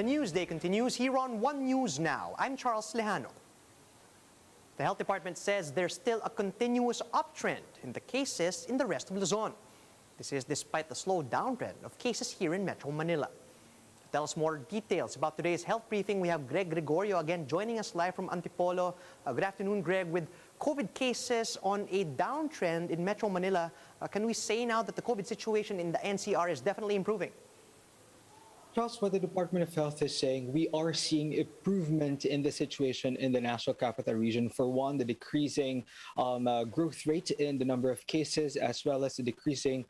The Newsday continues here on One News Now. I'm Charles Lejano. The Health Department says there's still a continuous uptrend in the cases in the rest of Luzon. This is despite the slow downtrend of cases here in Metro Manila. To tell us more details about today's health briefing, we have Greg Gregorio again joining us live from Antipolo. Good afternoon, Greg. With COVID cases on a downtrend in Metro Manila, can we say now that the COVID situation in the NCR is definitely improving? Charles, what the Department of Health is saying, we are seeing improvement in the situation in the National Capital Region. For one, the decreasing growth rate in the number of cases, as well as the decreasing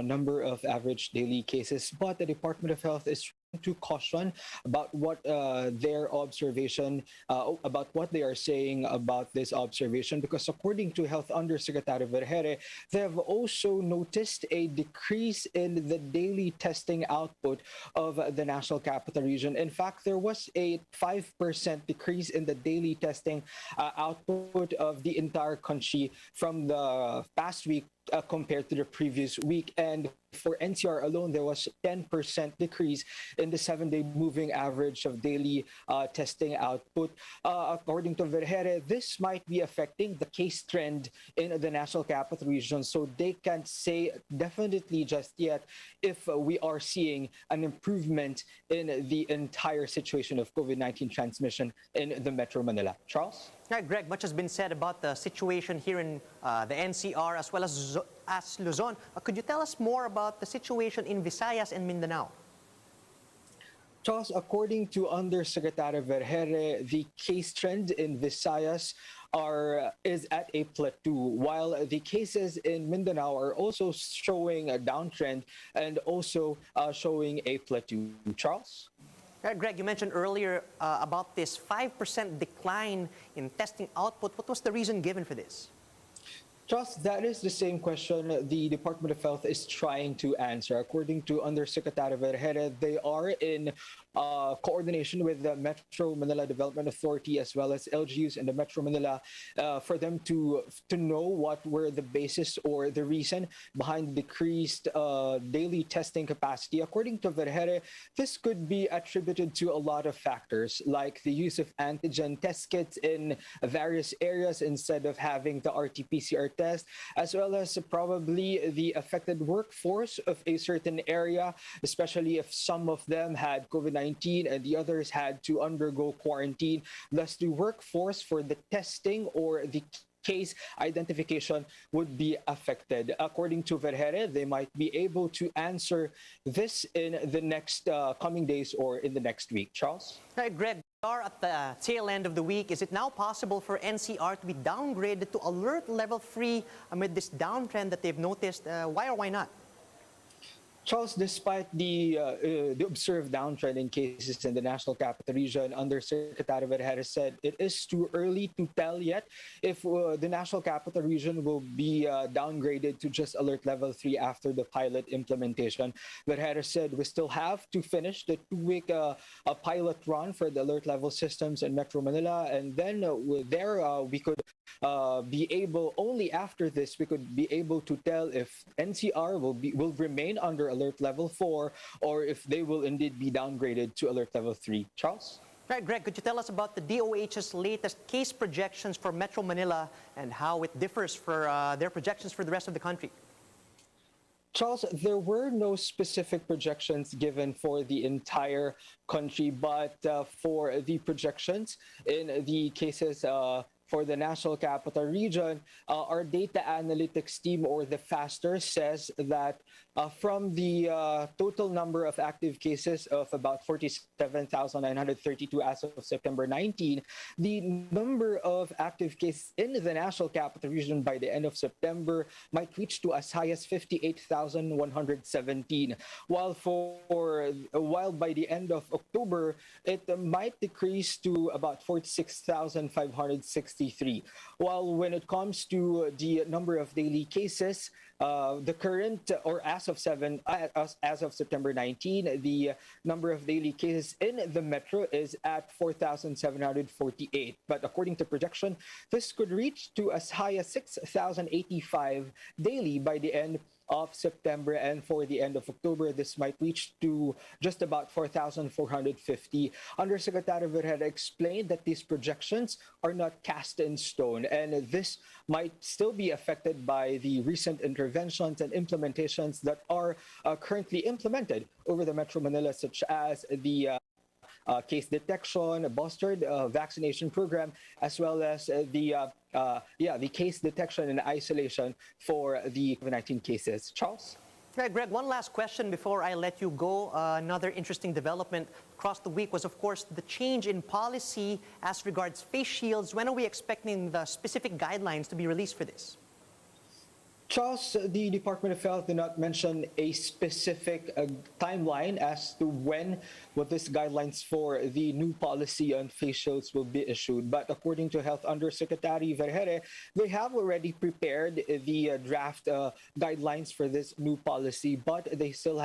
number of average daily cases. But the Department of Health is to caution about what their observation, about what they are saying about this observation, because according to Health Undersecretary Vergeire, they have also noticed a decrease in the daily testing output of the National Capital Region. In fact, there was a 5% decrease in the daily testing output of the entire country from the past week compared to the previous week. And for NCR alone, there was 10% decrease in the 7-day moving average of daily testing output. According to Vergeire, this might be affecting the case trend in the National Capital Region. So they can't say definitely just yet if we are seeing an improvement in the entire situation of COVID-19 transmission in the Metro Manila. Charles? Right, Greg, much has been said about the situation here in the NCR as well as Luzon. Could you tell us more about the situation in Visayas and Mindanao? Charles, according to Undersecretary Vergeire, the case trend in Visayas is at a plateau, while the cases in Mindanao are also showing a downtrend and also showing a plateau. Charles? Greg, you mentioned earlier about this 5% decline in testing output. What was the reason given for this? Charles, that is the same question the Department of Health is trying to answer. According to Undersecretary Vergeire, they are in coordination with the Metro Manila Development Authority as well as LGUs in the Metro Manila for them to know what were the basis or the reason behind the decreased daily testing capacity. According to Vergeire, this could be attributed to a lot of factors, like the use of antigen test kits in various areas instead of having the RT-PCR test, as well as probably the affected workforce of a certain area, especially if some of them had COVID-19 and the others had to undergo quarantine. Thus, the workforce for the testing or the case identification would be affected. According to Vergeire, they might be able to answer this in the next coming days or in the next week. Charles? Right, Greg, we are at the tail end of the week. Is it now possible for NCR to be downgraded to alert level 3 amid this downtrend that they've noticed? Why or why not? Charles, despite the observed downtrend in cases in the National Capital Region, Undersecretary Vergeire said it is too early to tell yet if the National Capital Region will be downgraded to just alert level 3 after the pilot implementation. Vergeire said we still have to finish the 2-week pilot run for the alert level systems in Metro Manila, and then we could be able, only after this, we could be able to tell if NCR will remain under alert level 4 or if they will indeed be downgraded to alert level 3. Charles? Right, Greg, could you tell us about the DOH's latest case projections for Metro Manila and how it differs for their projections for the rest of the country? Charles, there were no specific projections given for the entire country, but for the projections in the cases for the National Capital Region, our data analytics team, or the FASTER, says that from the total number of active cases of about 47,932 as of September 19, the number of active cases in the National Capital Region by the end of September might reach to as high as 58,117, while by the end of October, it might decrease to about 46,563. While when it comes to the number of daily cases, the current, or as of September 19, the number of daily cases in the metro is at 4,748. But according to projection, this could reach to as high as 6,085 daily by the end of September, and for the end of October, this might reach to just about 4,450. Undersecretary Vergara explained that these projections are not cast in stone, and this might still be affected by the recent interventions and implementations that are currently implemented over the Metro Manila, such as the case detection, a bolstered vaccination program, as well as the case detection and isolation for the COVID-19 cases. Charles? Right, Greg, one last question before I let you go. Another interesting development across the week was, of course, the change in policy as regards face shields. When are we expecting the specific guidelines to be released for this? Charles, the Department of Health did not mention a specific timeline as to when these guidelines for the new policy on face shields will be issued. But according to Health Undersecretary Vergara, they have already prepared the draft guidelines for this new policy, but it still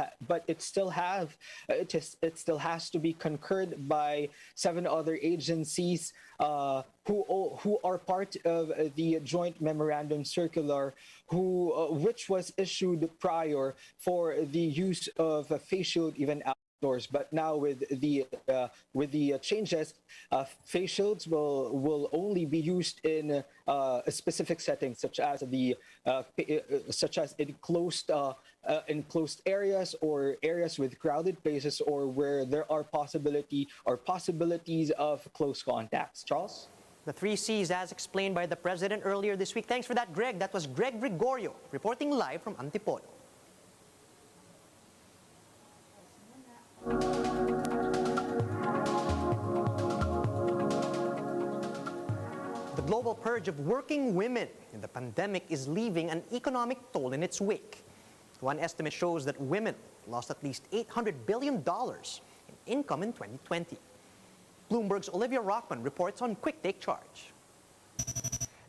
has to be concurred by 7 other agencies who are part of the joint memorandum circular, which was issued prior for the use of a face shield even outdoors. But now with the changes, face shields will only be used in specific settings, such as enclosed areas or areas with crowded places, or where there are possibilities of close contacts. Charles? The 3 C's as explained by the President earlier this week. Thanks for that, Greg. That was Greg Gregorio reporting live from Antipolo. The global purge of working women in the pandemic is leaving an economic toll in its wake. One estimate shows that women lost at least $800 billion in income in 2020. Bloomberg's Olivia Rockman reports on Quick Take Charge.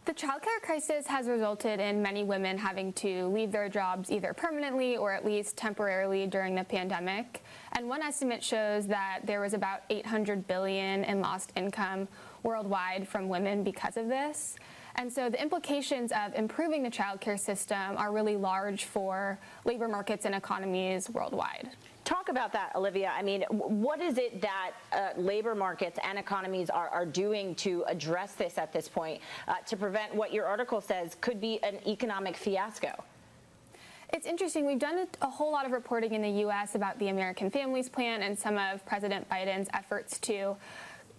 The childcare crisis has resulted in many women having to leave their jobs either permanently or at least temporarily during the pandemic. And one estimate shows that there was about $800 billion in lost income worldwide from women because of this. And so the implications of improving the childcare system are really large for labor markets and economies worldwide. Talk about that, Olivia. I mean, what is it that labor markets and economies are doing to address this at this point to prevent what your article says could be an economic fiasco? It's interesting. We've done a whole lot of reporting in the U.S. about the American Families Plan and some of President Biden's efforts to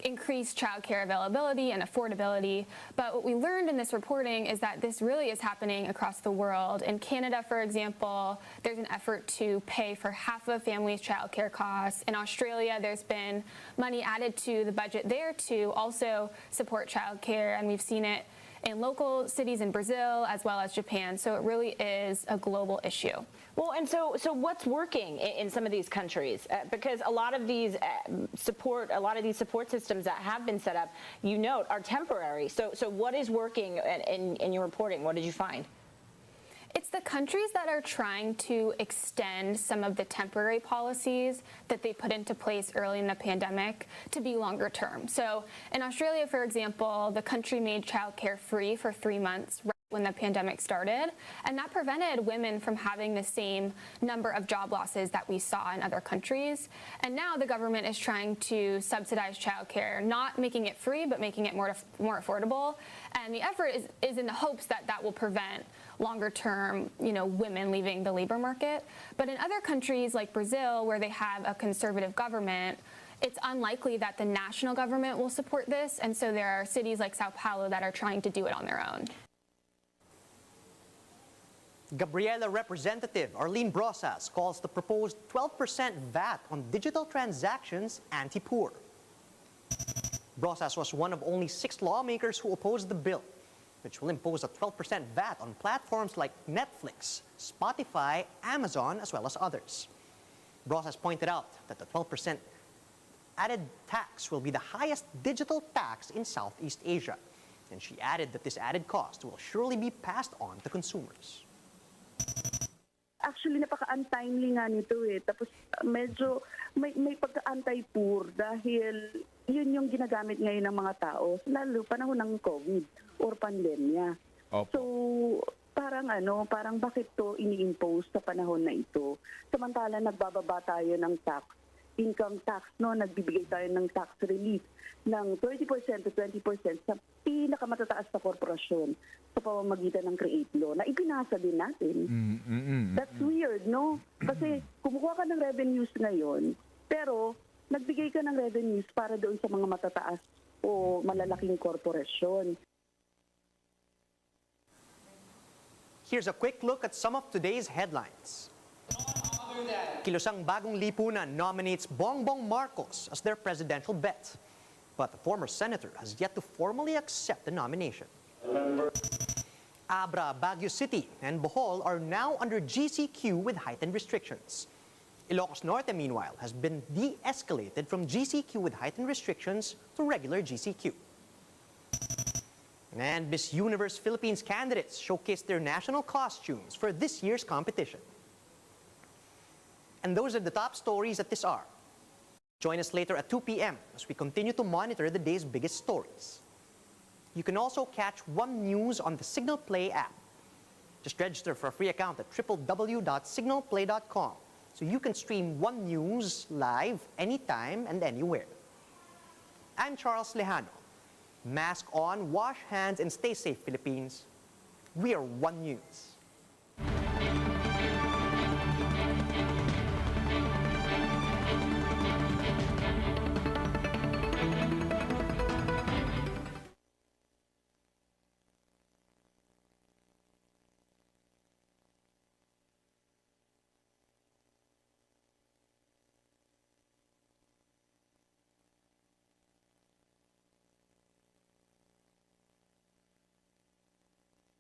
increase childcare availability and affordability. But what we learned in this reporting is that this really is happening across the world. In Canada, for example, there's an effort to pay for half of a family's childcare costs. In Australia, there's been money added to the budget there to also support childcare, and we've seen it in local cities in Brazil as well as Japan. So it really is a global issue. Well, and so what's working in some of these countries? Because a lot of these support systems that have been set up, you note, are temporary. So what is working in your reporting? What did you find? It's the countries that are trying to extend some of the temporary policies that they put into place early in the pandemic to be longer term. So in Australia, for example, the country made childcare free for 3 months right when the pandemic started, and that prevented women from having the same number of job losses that we saw in other countries. And now the government is trying to subsidize childcare, not making it free, but making it more affordable. And the effort is in the hopes that that will prevent longer term, women leaving the labor market. But in other countries like Brazil, where they have a conservative government, it's unlikely that the national government will support this. And so there are cities like Sao Paulo that are trying to do it on their own. Gabriela Representative Arlene Brosas calls the proposed 12% VAT on digital transactions anti-poor. Brosas was one of only 6 lawmakers who opposed the bill, which will impose a 12% VAT on platforms like Netflix, Spotify, Amazon, as well as others. Brosas pointed out that the 12% added tax will be the highest digital tax in Southeast Asia. And she added that this added cost will surely be passed on to consumers. Actually, napaka-untimely nga nito eh. Tapos medyo may pagka-anti-poor dahil yun yung ginagamit ngayon ng mga tao, lalo panahon ng COVID or pandemya. Opo. So, parang bakit to ini-impose sa panahon na ito? Samantala nagbababa tayo ng income tax, no? Nagbibigay tayo ng tax relief ng 30% to 20% sa pinakamatataas na korporasyon sa pamamagitan ng Create Law na ipinasa din natin. That's weird, no? Kasi kumukuha ka ng revenues ngayon, pero nagbigay ka ng revenues para doon sa mga matataas o malalaking korporasyon. Here's a quick look at some of today's headlines. Kilosang Bagong Lipunan nominates Bongbong Marcos as their presidential bet. But the former senator has yet to formally accept the nomination. Abra, Baguio City, and Bohol are now under GCQ with heightened restrictions. Ilocos Norte, meanwhile, has been de-escalated from GCQ with heightened restrictions to regular GCQ. And Miss Universe Philippines candidates showcased their national costumes for this year's competition. And those are the top stories at this hour. Join us later at 2 p.m. as we continue to monitor the day's biggest stories. You can also catch One News on the Signal Play app. Just register for a free account at www.signalplay.com so you can stream One News live anytime and anywhere. I'm Charles Lejano. Mask on, wash hands, and stay safe, Philippines. We are One News.